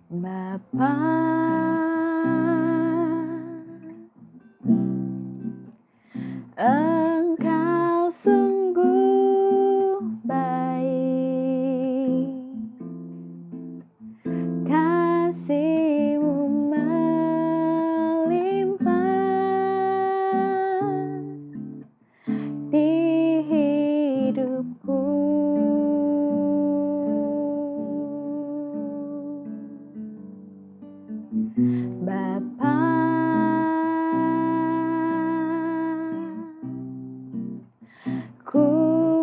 Bapa, Engkau sungguh baik, kasih-Mu melimpah di hidupku. Bapa, ku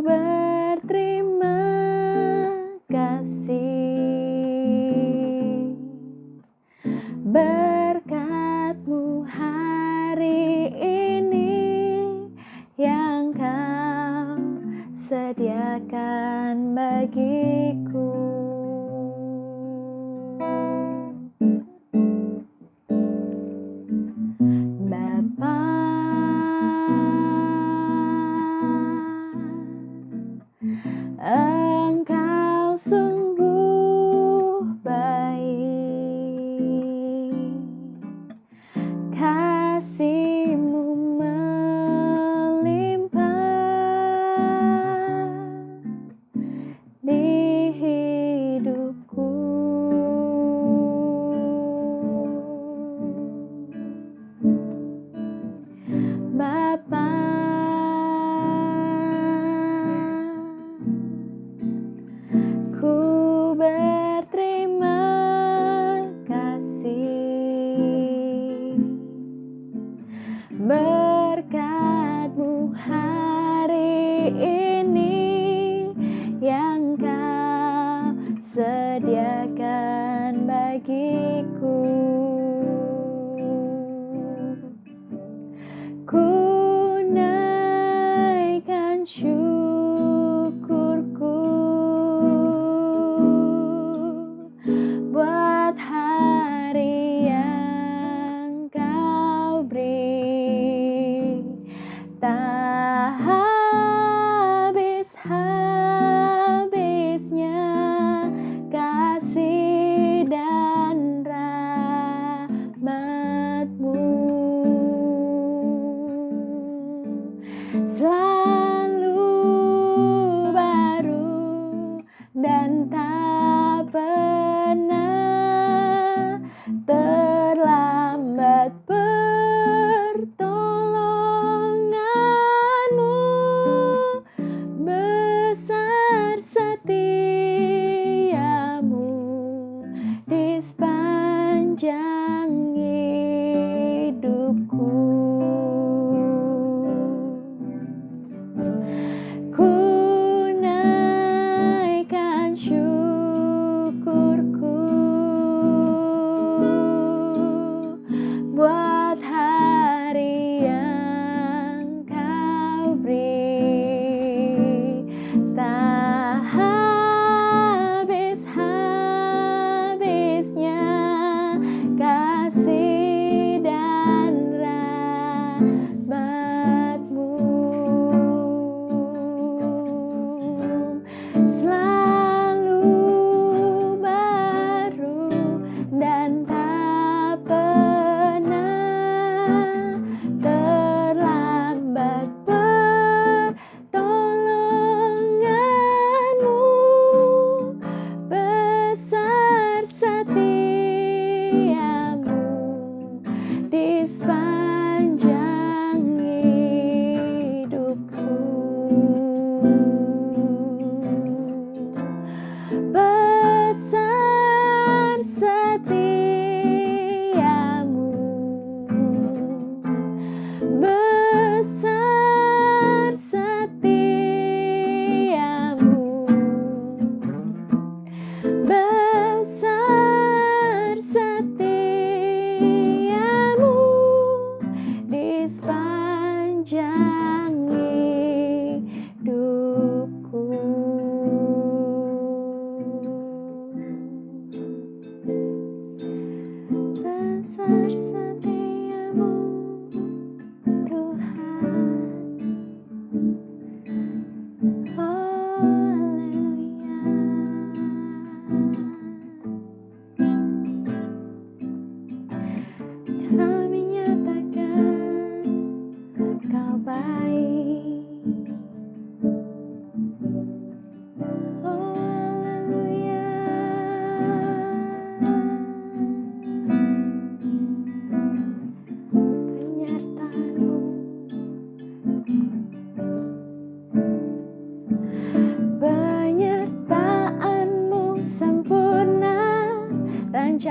berterima kasih berkat-Mu hari ini yang Kau sediakan bagiku. Bapa, Engkau sungguh baik, kasih-Mu melimpah di hidupku. Bapa, ku berterima kasih berkat-Mu hari ini yang Kau sediakan bagiku. Ku naikkan syukurku buat hari yang Kau beri, tak habis-habisnya kasih dan rahmat-Mu. Selalu baru dan tak pernah terlambat pertolongan-Mu, besar setia-Mu di sepanjang hidupku. Ku naikkan syukurku buat hari yang Kau beri, tak habis-habisnya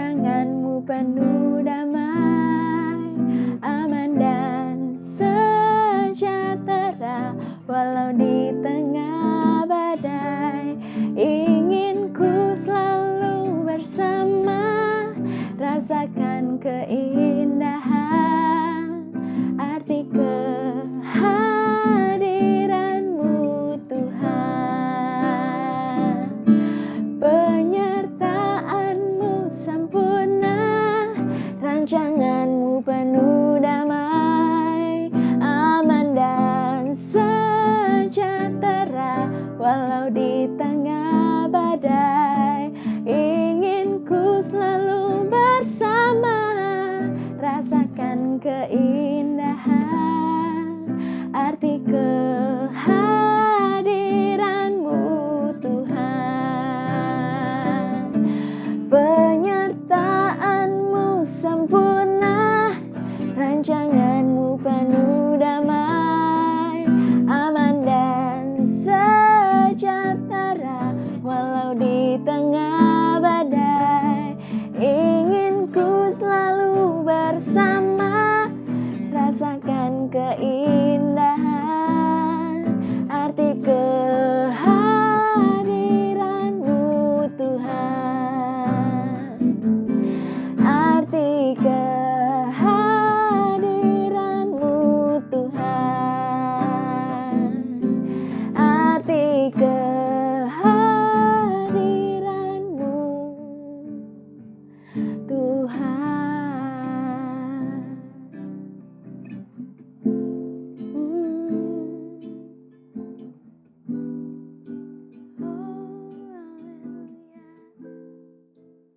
rancanganmu penuh damai, aman dan sejahtera, walau di tengah badai. Ingin ku selalu bersama, rasakan keindahan, arti kehadiranmu Tuhan. Penyertaanmu sempurna, rancanganmu penuh damai, aman dan sejahtera, walau di tengah badai. Ingin ku selalu bersama, rasakan keindahan, arti kehadiranmu Tuhan. Penyertaanmu sempurna, rancanganmu penuh damai, aman dan sejahtera, walau di tengah badai. Ingin ku selalu bersama, rasakan keindahan, arti kehadiranmu Tuhan. Arti kehadiranmu Tuhan. Arti kehadiranmu Tuhan.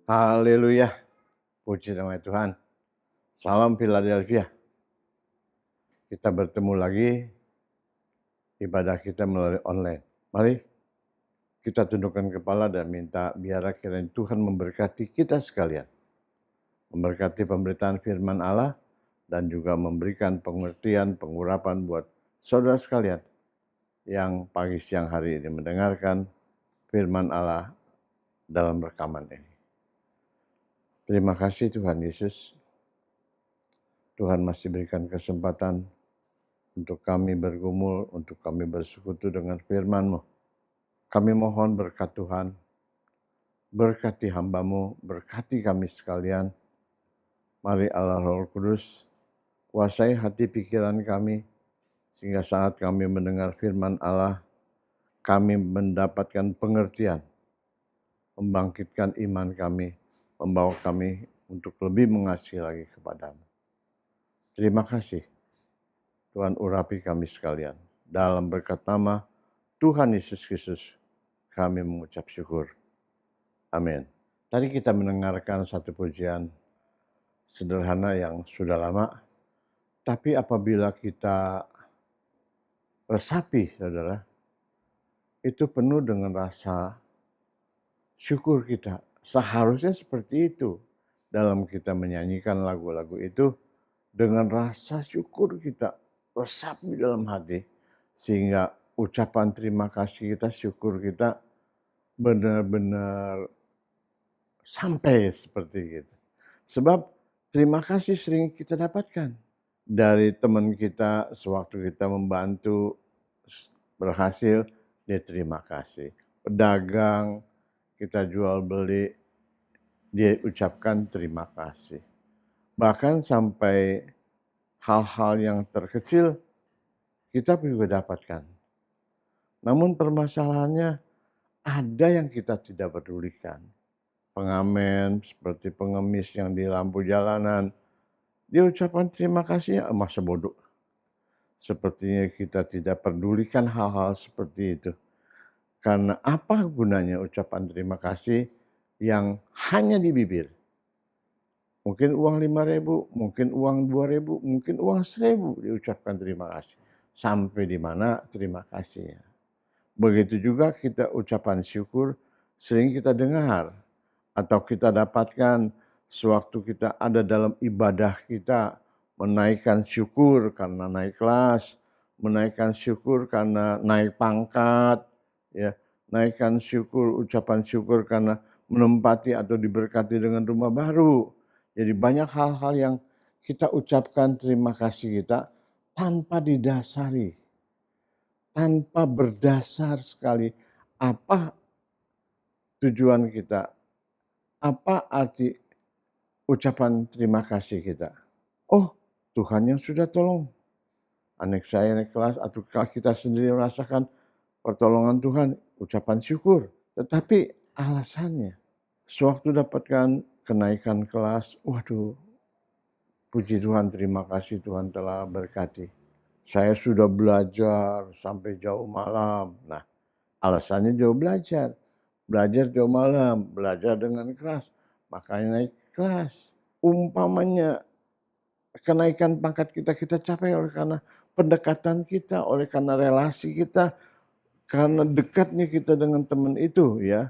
Haleluya, puji nama Tuhan. Salam Philadelphia. Kita bertemu lagi, ibadah kita melalui online. Mari kita tundukkan kepala dan minta biar kiranya Tuhan memberkati kita sekalian. Memberkati pemberitaan firman Allah dan juga memberikan pengertian, pengurapan buat saudara sekalian yang pagi siang hari ini mendengarkan firman Allah dalam rekaman ini. Terima kasih Tuhan Yesus. Tuhan masih berikan kesempatan untuk kami bergumul, untuk kami bersekutu dengan firman-Mu. Kami mohon berkat Tuhan, berkati hamba-Mu, berkati kami sekalian. Mari Allah Roh Kudus, kuasai hati pikiran kami, sehingga saat kami mendengar firman Allah, kami mendapatkan pengertian, membangkitkan iman kami, membawa kami untuk lebih mengasihi lagi kepadamu. Terima kasih, Tuhan urapi kami sekalian. Dalam berkat nama Tuhan Yesus Kristus, kami mengucap syukur. Amin. Tadi kita mendengarkan satu pujian sederhana yang sudah lama, tapi apabila kita resapi, saudara, itu penuh dengan rasa syukur kita. Seharusnya seperti itu dalam kita menyanyikan lagu-lagu itu, dengan rasa syukur kita resap di dalam hati, sehingga ucapan terima kasih kita, syukur kita benar-benar sampai seperti itu. Sebab terima kasih sering kita dapatkan dari teman kita sewaktu kita membantu berhasil, dia terima kasih. Pedagang, kita jual beli, dia ucapkan terima kasih. Bahkan sampai hal-hal yang terkecil kita juga dapatkan. Namun permasalahannya ada yang kita tidak pedulikan. Pengamen seperti pengemis yang di lampu jalanan, dia ucapan terima kasih, masa bodoh. Sepertinya kita tidak pedulikan hal-hal seperti itu. Karena apa gunanya ucapan terima kasih yang hanya di bibir? Mungkin uang 5.000, mungkin uang 2.000, mungkin uang 1.000 diucapkan terima kasih. Sampai di mana terima kasihnya. Begitu juga kita ucapan syukur sering kita dengar atau kita dapatkan sewaktu kita ada dalam ibadah kita, menaikkan syukur karena naik kelas, menaikkan syukur karena naik pangkat, ya, naikkan syukur, ucapan syukur karena menempati atau diberkati dengan rumah baru. Jadi banyak hal-hal yang kita ucapkan terima kasih kita tanpa didasari, tanpa berdasar sekali apa tujuan kita, apa arti ucapan terima kasih kita. Oh, Tuhan yang sudah tolong. Anak saya naik kelas atau kita sendiri merasakan pertolongan Tuhan, ucapan syukur. Tetapi alasannya, sewaktu dapatkan kenaikan kelas, waduh, puji Tuhan, terima kasih Tuhan telah berkati. Saya sudah belajar sampai jauh malam. Nah, alasannya jauh belajar. Belajar jauh malam, belajar dengan keras. Makanya naik kelas. Umpamanya kenaikan pangkat kita capai oleh karena pendekatan kita, oleh karena relasi kita, karena dekatnya kita dengan teman itu ya.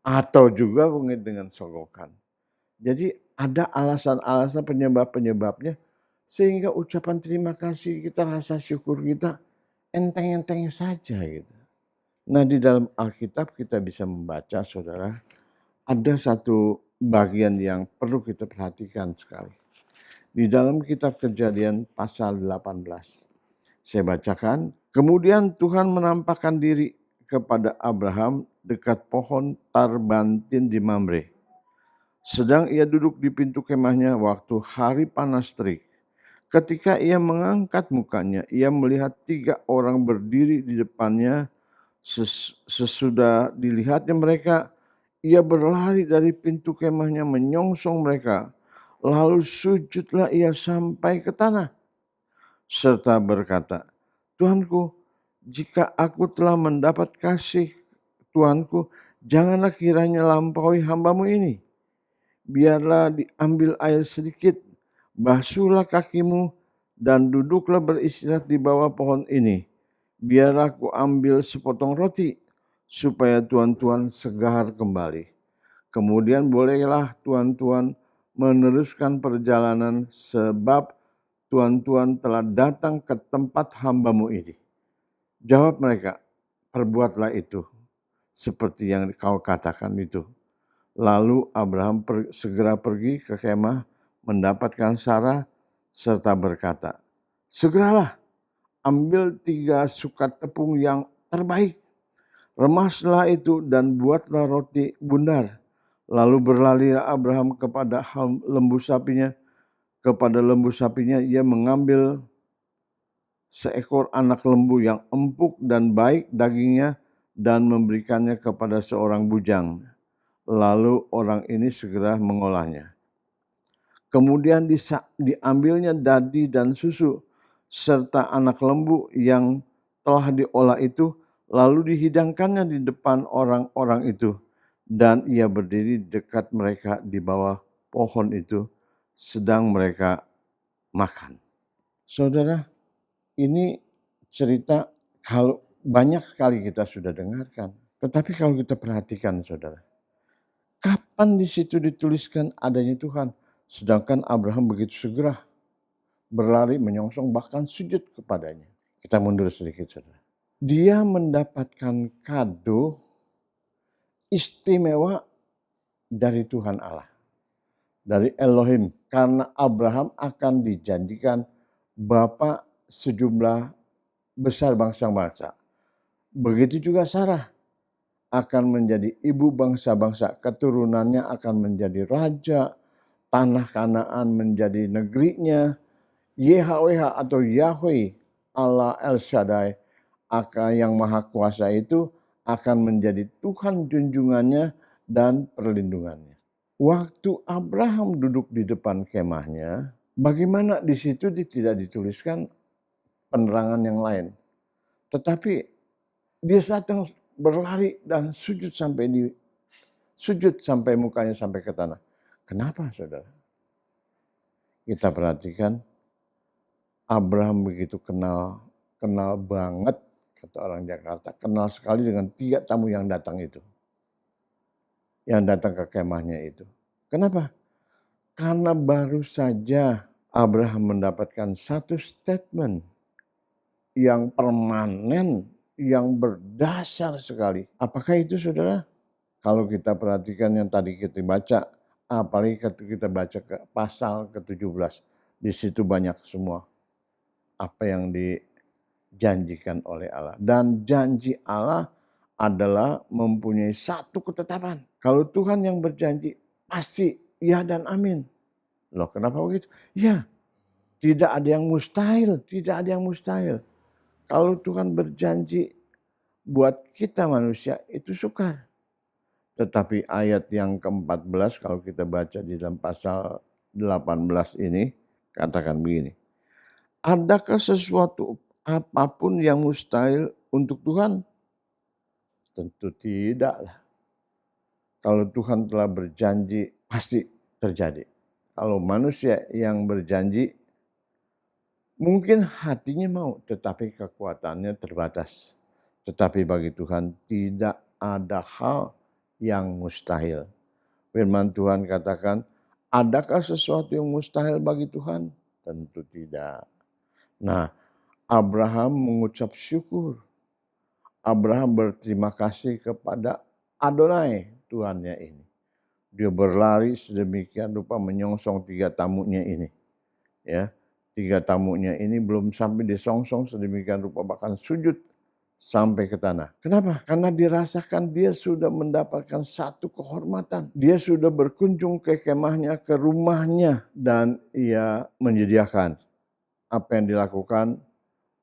Atau juga mungkin dengan sogokan. Jadi ada alasan-alasan penyebab-penyebabnya sehingga ucapan terima kasih kita, rasa syukur kita enteng-enteng saja gitu. Nah di dalam Alkitab kita bisa membaca saudara, ada satu bagian yang perlu kita perhatikan sekali. Di dalam kitab Kejadian pasal 18. Saya bacakan, kemudian Tuhan menampakkan diri kepada Abraham dekat pohon tarbantin di Mamre. Sedang ia duduk di pintu kemahnya waktu hari panas terik. Ketika ia mengangkat mukanya, ia melihat 3 orang berdiri di depannya. Sesudah dilihatnya mereka, ia berlari dari pintu kemahnya menyongsong mereka. Lalu sujudlah ia sampai ke tanah. Serta berkata, Tuanku, jika aku telah mendapat kasih, Tuanku, janganlah kiranya lampaui hambamu ini. Biarlah diambil air sedikit, basuhlah kakimu, dan duduklah beristirahat di bawah pohon ini. Biarlah aku ambil sepotong roti, supaya tuan-tuan segar kembali. Kemudian bolehlah tuan-tuan meneruskan perjalanan sebab tuan-tuan telah datang ke tempat hambamu ini. Jawab mereka, perbuatlah itu seperti yang kau katakan itu. Lalu Abraham segera pergi ke kemah mendapatkan Sarah serta berkata, segeralah ambil 3 sukat tepung yang terbaik. Remaslah itu dan buatlah roti bundar. Lalu berlarilah Abraham kepada lembu sapinya. Kepada lembu sapinya ia mengambil seekor anak lembu yang empuk dan baik dagingnya dan memberikannya kepada seorang bujang. Lalu orang ini segera mengolahnya. Kemudian diambilnya dadi dan susu serta anak lembu yang telah diolah itu, lalu dihidangkannya di depan orang-orang itu. Dan ia berdiri dekat mereka di bawah pohon itu, sedang mereka makan. Saudara, ini cerita kalau banyak kali kita sudah dengarkan. Tetapi kalau kita perhatikan saudara, kapan di situ dituliskan adanya Tuhan? Sedangkan Abraham begitu segera berlari menyongsong bahkan sujud kepadanya. Kita mundur sedikit saudara. Dia mendapatkan kado istimewa dari Tuhan Allah. Dari Elohim. Karena Abraham akan dijanjikan bapa sejumlah besar bangsa-bangsa. Begitu juga Sarah akan menjadi ibu bangsa-bangsa. Keturunannya akan menjadi raja. Tanah Kanaan menjadi negerinya. YHWH atau Yahweh Allah El Shaddai yang maha kuasa itu akan menjadi Tuhan junjungannya dan perlindungannya. Waktu Abraham duduk di depan kemahnya, bagaimana di situ tidak dituliskan penerangan yang lain. Tetapi dia datang berlari dan sujud sampai mukanya sampai ke tanah. Kenapa saudara? Kita perhatikan Abraham begitu kenal banget, kata orang Jakarta, kenal sekali dengan 3 tamu yang datang itu. Yang datang ke kemahnya itu. Kenapa? Karena baru saja Abraham mendapatkan satu statement yang permanen, yang berdasar sekali. Apakah itu saudara? Kalau kita perhatikan yang tadi kita baca, apalagi ketika kita baca ke pasal ke-17, di situ banyak semua apa yang dijanjikan oleh Allah. Dan janji Allah adalah mempunyai satu ketetapan. Kalau Tuhan yang berjanji, pasti ya dan amin. Loh, kenapa begitu? Ya, tidak ada yang mustahil, tidak ada yang mustahil. Kalau Tuhan berjanji buat kita manusia itu sukar. Tetapi ayat yang ke-14 kalau kita baca di dalam pasal 18 ini katakan begini. Adakah sesuatu apapun yang mustahil untuk Tuhan? Tentu tidaklah. Kalau Tuhan telah berjanji pasti terjadi. Kalau manusia yang berjanji mungkin hatinya mau tetapi kekuatannya terbatas. Tetapi bagi Tuhan tidak ada hal yang mustahil. Firman Tuhan katakan, adakah sesuatu yang mustahil bagi Tuhan? Tentu tidak. Nah, Abraham mengucap syukur. Abraham berterima kasih kepada Adonai, Tuhannya ini. Dia berlari sedemikian rupa menyongsong 3 tamunya ini. Ya, 3 tamunya ini belum sampai disongsong sedemikian rupa bahkan sujud sampai ke tanah. Kenapa? Karena dirasakan dia sudah mendapatkan satu kehormatan. Dia sudah berkunjung ke kemahnya, ke rumahnya. Dan ia menyediakan apa yang dilakukan.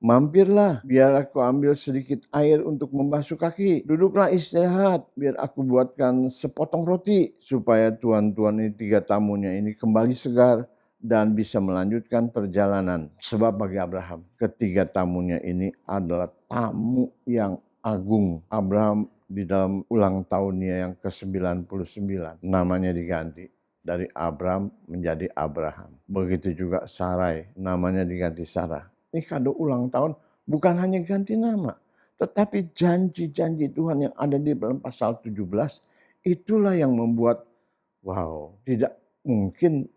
Mampirlah, biar aku ambil sedikit air untuk membasuh kaki. Duduklah istirahat, biar aku buatkan sepotong roti. Supaya tuan-tuan ini 3 tamunya ini kembali segar dan bisa melanjutkan perjalanan. Sebab bagi Abraham, ketiga tamunya ini adalah tamu yang agung. Abraham di dalam ulang tahunnya yang ke-99, namanya diganti. Dari Abram menjadi Abraham. Begitu juga Sarai, namanya diganti Sarah. Ini kado ulang tahun bukan hanya ganti nama. Tetapi janji-janji Tuhan yang ada di dalam pasal 17, itulah yang membuat, wow, tidak mungkin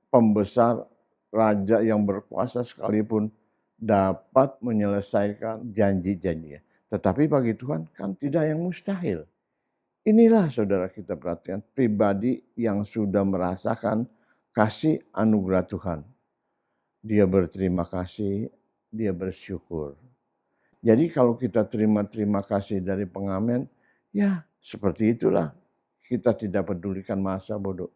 pembesar raja yang berkuasa sekalipun dapat menyelesaikan janji-janjinya. Tetapi bagi Tuhan kan tidak yang mustahil. Inilah saudara kita perhatikan pribadi yang sudah merasakan kasih anugerah Tuhan. Dia berterima kasih, dia bersyukur. Jadi kalau kita terima kasih dari pengamen, ya seperti itulah. Kita tidak pedulikan masa bodoh.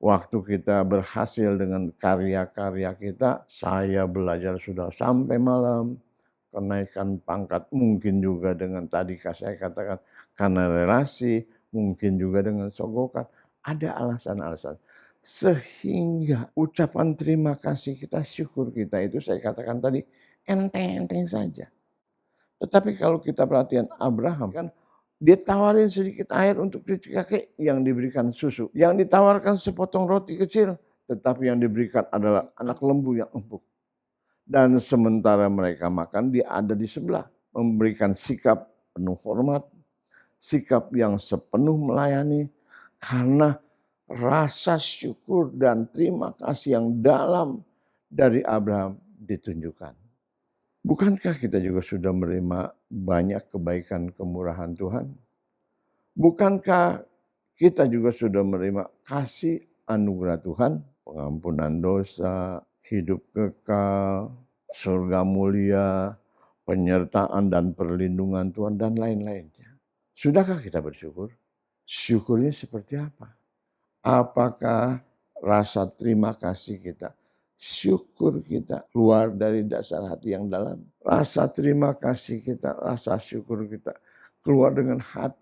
Waktu kita berhasil dengan karya-karya kita, saya belajar sudah sampai malam, kenaikan pangkat mungkin juga dengan tadi saya katakan karena relasi, mungkin juga dengan sogokan. Ada alasan-alasan. Sehingga ucapan terima kasih kita, syukur kita itu saya katakan tadi enteng-enteng saja. Tetapi kalau kita perhatian Abraham kan dia tawarin sedikit air untuk cuci kaki yang diberikan susu. Yang ditawarkan sepotong roti kecil tetapi yang diberikan adalah anak lembu yang empuk. Dan sementara mereka makan, dia ada di sebelah. Memberikan sikap penuh hormat. Sikap yang sepenuh melayani. Karena rasa syukur dan terima kasih yang dalam dari Abraham ditunjukkan. Bukankah kita juga sudah menerima banyak kebaikan kemurahan Tuhan? Bukankah kita juga sudah menerima kasih anugerah Tuhan? Pengampunan dosa, hidup kekal, surga mulia, penyertaan dan perlindungan Tuhan, dan lain-lainnya. Sudahkah kita bersyukur? Syukurnya seperti apa? Apakah rasa terima kasih kita, syukur kita keluar dari dasar hati yang dalam? Rasa terima kasih kita, rasa syukur kita keluar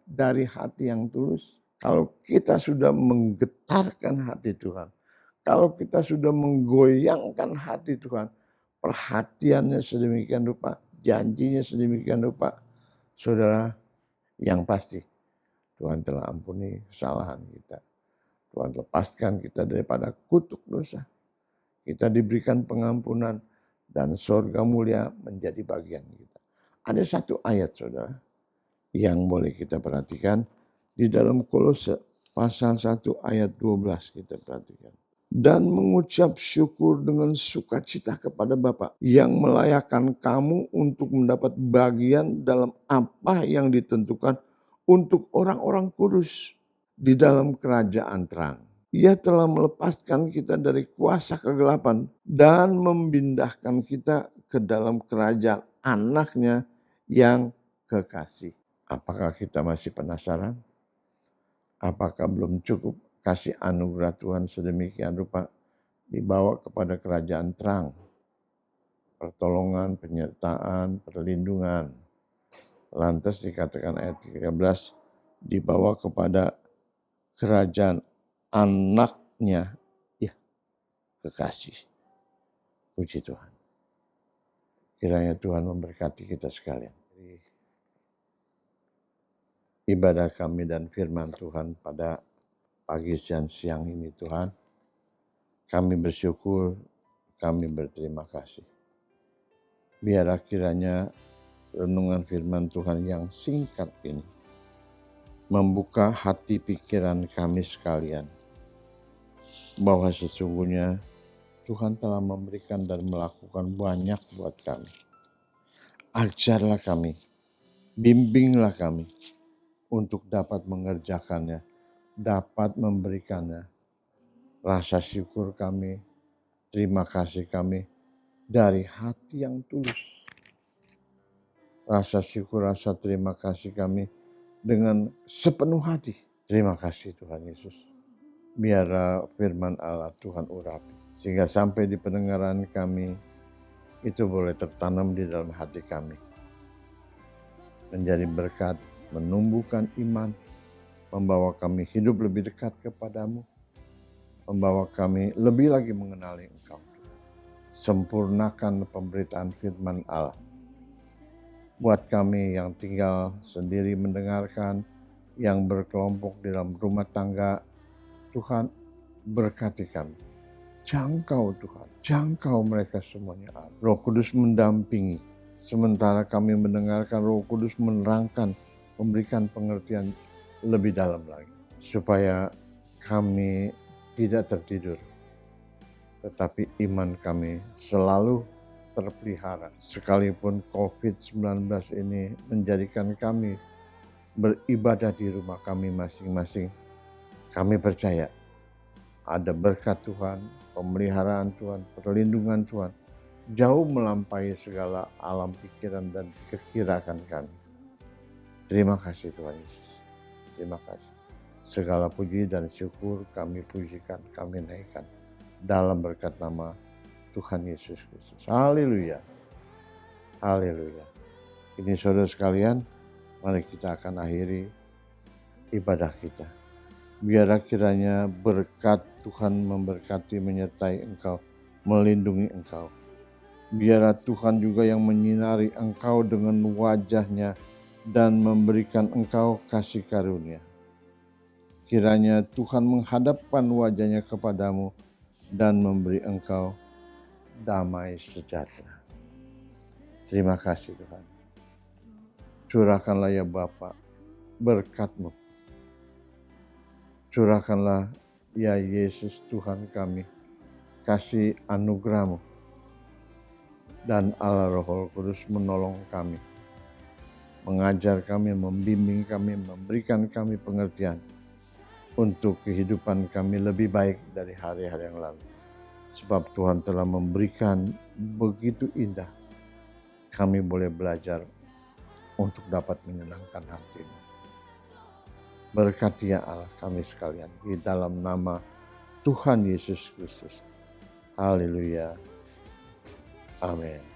dari hati yang tulus? Kalau kita sudah menggetarkan hati Tuhan, kalau kita sudah menggoyangkan hati Tuhan, perhatiannya sedemikian rupa, janjinya sedemikian rupa, saudara, yang pasti Tuhan telah ampuni kesalahan kita. Tuhan lepaskan kita daripada kutuk dosa. Kita diberikan pengampunan dan surga mulia menjadi bagian kita. Ada satu ayat saudara yang boleh kita perhatikan di dalam Kolose pasal 1 ayat 12 kita perhatikan. Dan mengucap syukur dengan sukacita kepada Bapa yang melayakkan kamu untuk mendapat bagian dalam apa yang ditentukan untuk orang-orang kudus di dalam kerajaan terang. Ia telah melepaskan kita dari kuasa kegelapan dan memindahkan kita ke dalam kerajaan anaknya yang kekasih. Apakah kita masih penasaran? Apakah belum cukup kasih anugerah Tuhan sedemikian rupa dibawa kepada kerajaan terang? Pertolongan, penyertaan, perlindungan. Lantas dikatakan ayat 13, dibawa kepada kerajaan anaknya, ya, kekasih. Puji Tuhan. Kiranya Tuhan memberkati kita sekalian. Ibadah kami dan firman Tuhan pada pagi siang ini Tuhan. Kami bersyukur, kami berterima kasih. Biarlah kiranya renungan firman Tuhan yang singkat ini membuka hati pikiran kami sekalian. Bahwa sesungguhnya Tuhan telah memberikan dan melakukan banyak buat kami. Ajarlah kami, bimbinglah kami untuk dapat mengerjakannya, dapat memberikannya. Rasa syukur kami, terima kasih kami dari hati yang tulus. Rasa syukur, rasa terima kasih kami dengan sepenuh hati. Terima kasih Tuhan Yesus. Biarlah firman Allah Tuhan urapi. Sehingga sampai di pendengaran kami, itu boleh tertanam di dalam hati kami. Menjadi berkat, menumbuhkan iman, membawa kami hidup lebih dekat kepadamu, membawa kami lebih lagi mengenali Engkau. Sempurnakan pemberitaan firman Allah. Buat kami yang tinggal sendiri mendengarkan, yang berkelompok di dalam rumah tangga, Tuhan berkati kami. Jangkau Tuhan, jangkau mereka semuanya. Roh Kudus mendampingi. Sementara kami mendengarkan, Roh Kudus menerangkan, memberikan pengertian lebih dalam lagi. Supaya kami tidak tertidur. Tetapi iman kami selalu terpelihara. Sekalipun COVID-19 ini menjadikan kami beribadah di rumah kami masing-masing. Kami percaya ada berkat Tuhan, pemeliharaan Tuhan, perlindungan Tuhan. Jauh melampaui segala alam pikiran dan kekiraan kami. Terima kasih Tuhan Yesus. Terima kasih. Segala puji dan syukur kami pujikan, kami naikkan. Dalam berkat nama Tuhan Yesus Kristus. Haleluya. Haleluya. Ini saudara sekalian, mari kita akan akhiri ibadah kita. Biarlah kiranya berkat Tuhan memberkati, menyertai engkau, melindungi engkau. Biarlah Tuhan juga yang menyinari engkau dengan wajah-Nya dan memberikan engkau kasih karunia. Kiranya Tuhan menghadapkan wajah-Nya kepadamu dan memberi engkau damai sejahtera. Terima kasih Tuhan. Curahkanlah ya Bapa berkat-Mu. Curahkanlah ya Yesus Tuhan kami kasih anugerah-Mu. Dan Allah Roh Kudus menolong kami. Mengajar kami, membimbing kami, memberikan kami pengertian. Untuk kehidupan kami lebih baik dari hari-hari yang lalu. Sebab Tuhan telah memberikan begitu indah. Kami boleh belajar untuk dapat menyenangkan hati-Mu. Berkati ya Allah kami sekalian di dalam nama Tuhan Yesus Kristus. Haleluya. Amin.